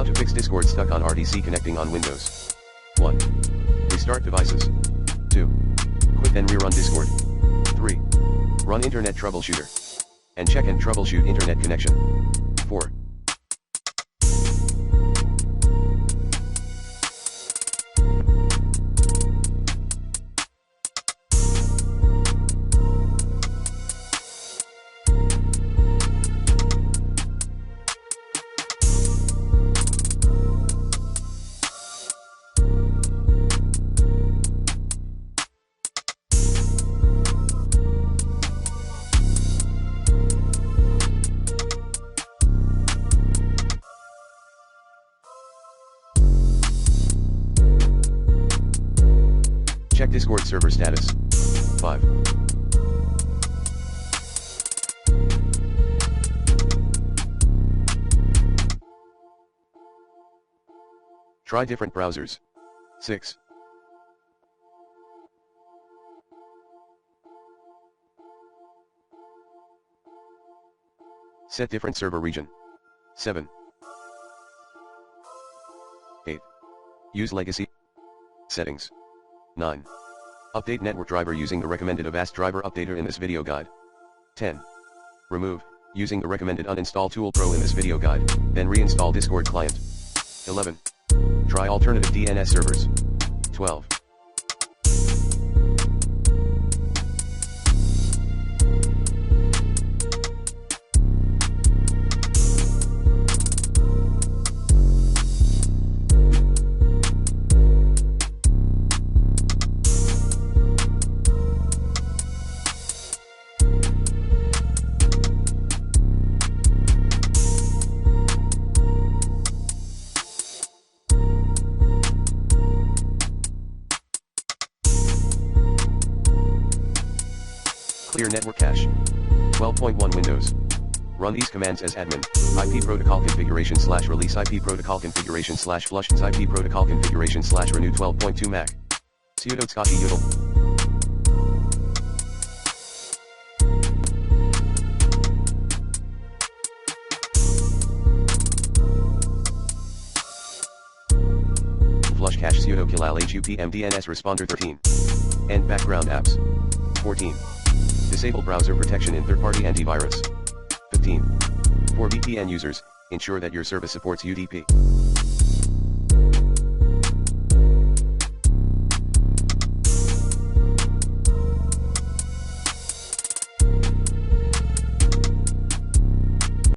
How to fix Discord stuck on RTC connecting on Windows. 1. Restart devices. 2. Quit and rerun Discord. 3. Run Internet Troubleshooter. And check and troubleshoot internet connection. 4. Check Discord server status. 5. Try different browsers. 6. Set different server region. 7. 8. Use legacy settings. 9. Update network driver using the recommended Avast driver updater in this video guide. 10. Remove, using the recommended uninstall tool pro in this video guide, then reinstall Discord client. 11. Try alternative DNS servers. 12. Clear network cache. 12.1 Windows. Run these commands as admin. IP protocol configuration / release IP protocol configuration / flush IP protocol configuration / renew 12.2 Mac. Sudo Scotty Udel. Flush cache sudo kilal hupm DNS responder 13. End background apps. 14. Disable browser protection in third-party antivirus. 15. For VPN users, ensure that your service supports UDP.